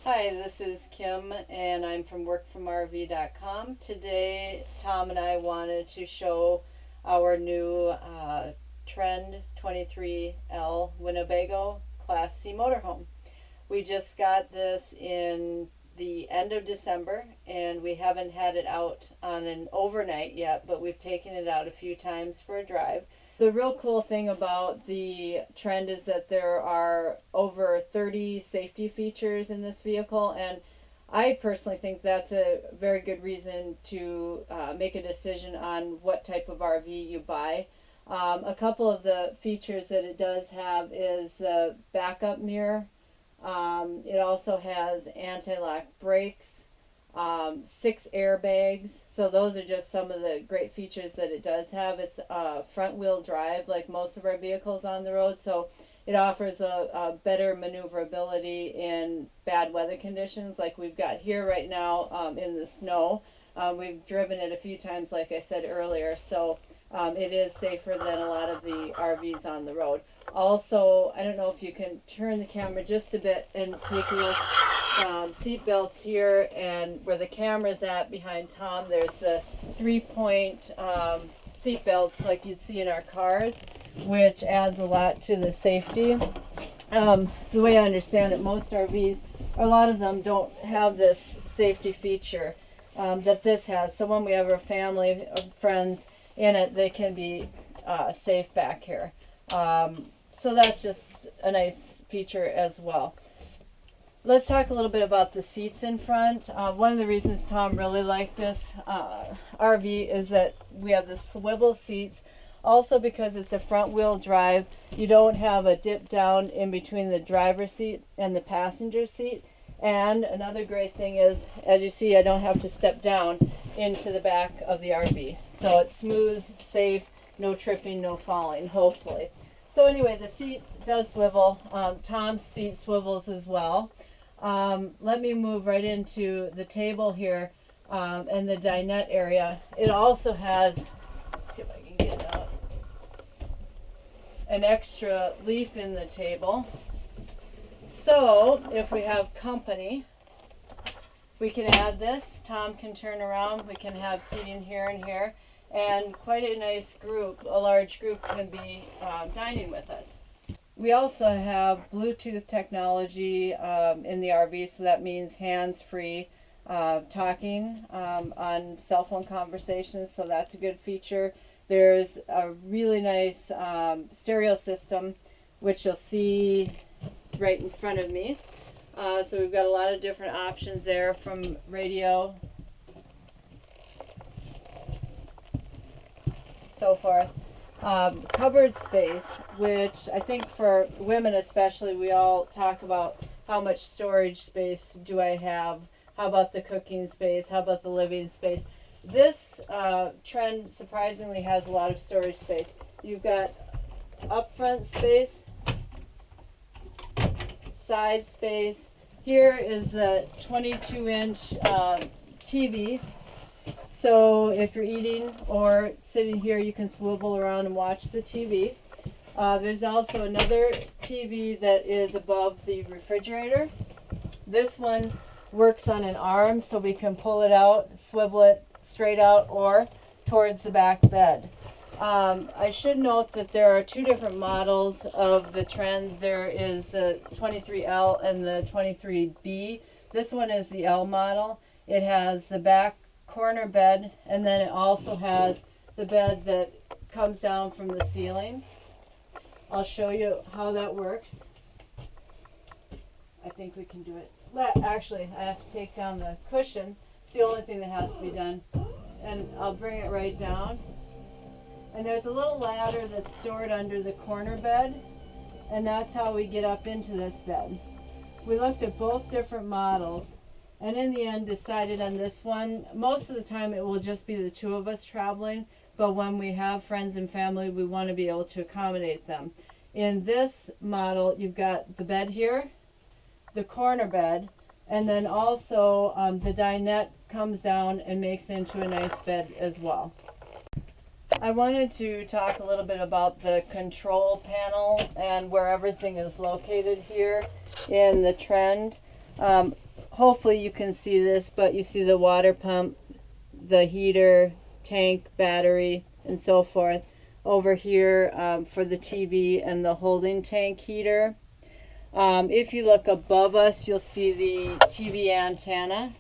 Hi, this is Kim and I'm from workfromrv.com. Today, Tom and I wanted to show our new Trend 23L Winnebago Class C motorhome. We just got this in the end of December and we haven't had it out on an overnight yet, but we've taken it out a few times for a drive. The real cool thing about the Trend is that there are over 30 safety features in this vehicle, and I personally think that's a very good reason to make a decision on what type of RV you buy. A couple of the features that it does have is the backup mirror. It also has anti-lock brakes, 6 airbags. So those are just some of the great features that it does have. It's front wheel drive like most of our vehicles on the road, so it offers a better maneuverability in bad weather conditions like we've got here right now in the snow. We've driven it a few times, like I said earlier, so it is safer than a lot of the RVs on the road. Also, I don't know if you can turn the camera just a bit and take a look. Seat belts here, and where the camera's at behind Tom, there's the 3-point seat belts like you'd see in our cars, which adds a lot to the safety. The way I understand it, most RVs, a lot of them don't have this safety feature that this has. So when we have our family or friends in it, they can be safe back here. So that's just a nice feature as well. Let's talk a little bit about the seats in front. One of the reasons Tom really liked this RV is that we have the swivel seats. Also, because it's a front wheel drive, you don't have a dip down in between the driver's seat and the passenger seat. And another great thing is, as you see, I don't have to step down into the back of the RV. So it's smooth, safe, no tripping, no falling, hopefully. So anyway, the seat does swivel. Tom's seat swivels as well. Let me move right into the table here and the dinette area. It also has, let's see if I can get it out, an extra leaf in the table. So if we have company, we can add this. Tom can turn around. We can have seating here and here. And quite a nice group, a large group, can be dining with us. We also have Bluetooth technology in the RV, so that means hands-free talking on cell phone conversations, so that's a good feature. There's a really nice stereo system, which you'll see right in front of me. So we've got a lot of different options there, from radio, so forth. Cupboard space, which I think for women especially, we all talk about how much storage space do I have, how about the cooking space, how about the living space. This Trend surprisingly has a lot of storage space. You've got up front space, side space. Here is the 22-inch TV. So if you're eating or sitting here, you can swivel around and watch the TV. There's also another TV that is above the refrigerator. This one works on an arm, so we can pull it out, swivel it straight out or towards the back bed. I should note that there are 2 different models of the Trend. There is the 23L and the 23B. This one is the L model. It has the back corner bed, and then it also has the bed that comes down from the ceiling. I'll show you how that works. I think we can do it. Actually, I have to take down the cushion. It's the only thing that has to be done. And I'll bring it right down. And there's a little ladder that's stored under the corner bed, and that's how we get up into this bed. We looked at both different models, and in the end decided on this one. Most of the time it will just be the 2 of us traveling, but when we have friends and family, we want to be able to accommodate them. In this model, you've got the bed here, the corner bed, and then also the dinette comes down and makes into a nice bed as well. I wanted to talk a little bit about the control panel and where everything is located here in the Trend. hopefully you can see this, but you see the water pump, the heater, tank, battery, and so forth. Over here for the TV and the holding tank heater. If you look above us, you'll see the TV antenna.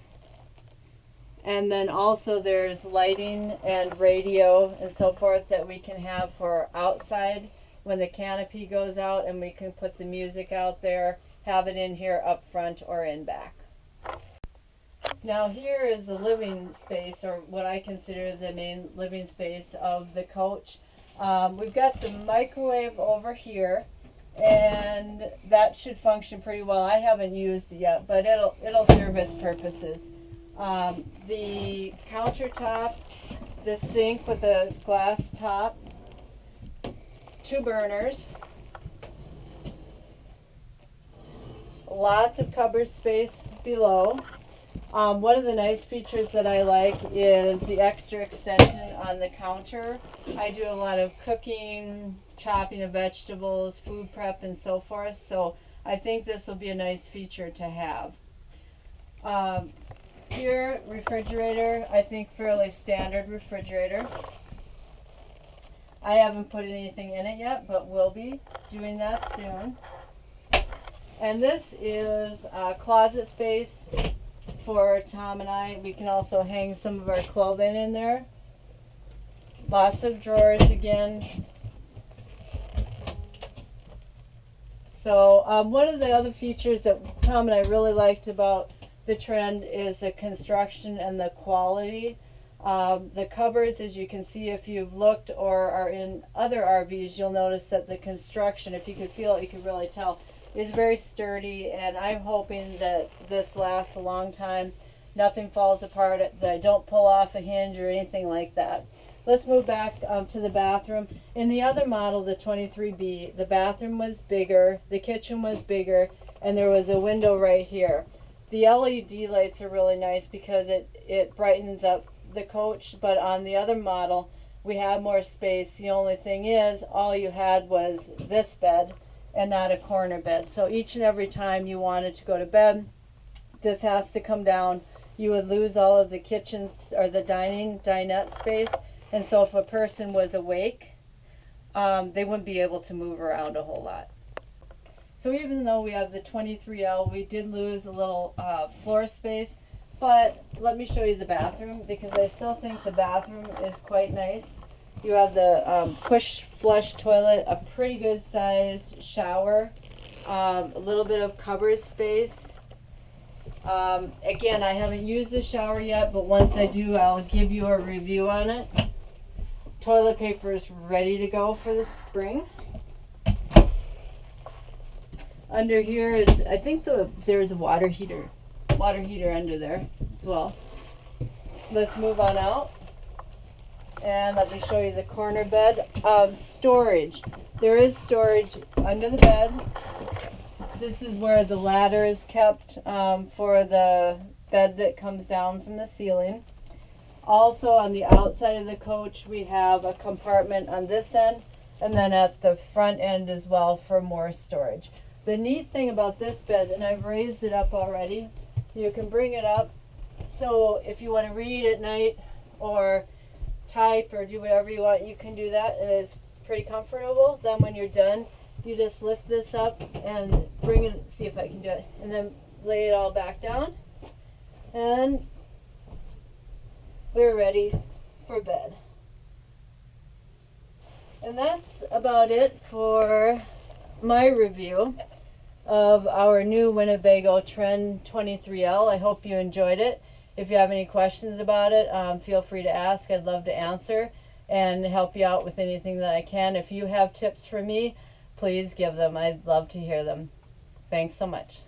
And then also there's lighting and radio and so forth that we can have for outside when the canopy goes out, and we can put the music out there, have it in here up front or in back. Now here is the living space, or what I consider the main living space of the coach. We've got the microwave over here, and that should function pretty well. I haven't used it yet, but it'll serve its purposes. The countertop, the sink with a glass top, 2 burners, lots of cupboard space below. One of the nice features that I like is the extra extension on the counter. I do a lot of cooking, chopping of vegetables, food prep, and so forth, so I think this will be a nice feature to have. Here, refrigerator, I think fairly standard refrigerator. I haven't put anything in it yet, but we'll be doing that soon. And this is closet space for Tom and I. We can also hang some of our clothing in there. Lots of drawers again. So one of the other features that Tom and I really liked about the Trend is the construction and the quality. The cupboards, as you can see if you've looked or are in other RVs, you'll notice that the construction, if you could feel it, you could really tell, is very sturdy, and I'm hoping that this lasts a long time. Nothing falls apart, that I don't pull off a hinge or anything like that. Let's move back to the bathroom. In the other model, the 23B, the bathroom was bigger, the kitchen was bigger, and there was a window right here. The LED lights are really nice because it brightens up the coach, but on the other model, we have more space. The only thing is, all you had was this bed and not a corner bed. So each and every time you wanted to go to bed, this has to come down. You would lose all of the kitchen or the dinette space. And so if a person was awake, they wouldn't be able to move around a whole lot. So even though we have the 23L, we did lose a little floor space. But let me show you the bathroom, because I still think the bathroom is quite nice. You have the push flush toilet, a pretty good size shower, a little bit of cupboard space. Again, I haven't used the shower yet, but once I do, I'll give you a review on it. Toilet paper is ready to go for the spring. Under here is, I think there's a water heater under there as well. Let's move on out. And let me show you the corner bed. Storage. There is storage under the bed. This is where the ladder is kept for the bed that comes down from the ceiling. Also on the outside of the coach, we have a compartment on this end, and then at the front end as well for more storage. The neat thing about this bed, and I've raised it up already, you can bring it up, so if you want to read at night or type or do whatever you want, you can do that. It is pretty comfortable. Then when you're done, you just lift this up and bring it, see if I can do it, and then lay it all back down, and we're ready for bed. And that's about it for my review of our new Winnebago Trend 23L. I hope you enjoyed it. If you have any questions about it, feel free to ask. I'd love to answer and help you out with anything that I can. If you have tips for me, please give them. I'd love to hear them. Thanks so much.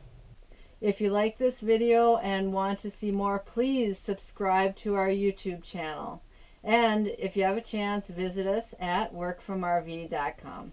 If you like this video and want to see more, please subscribe to our YouTube channel. And if you have a chance, visit us at workfromrv.com.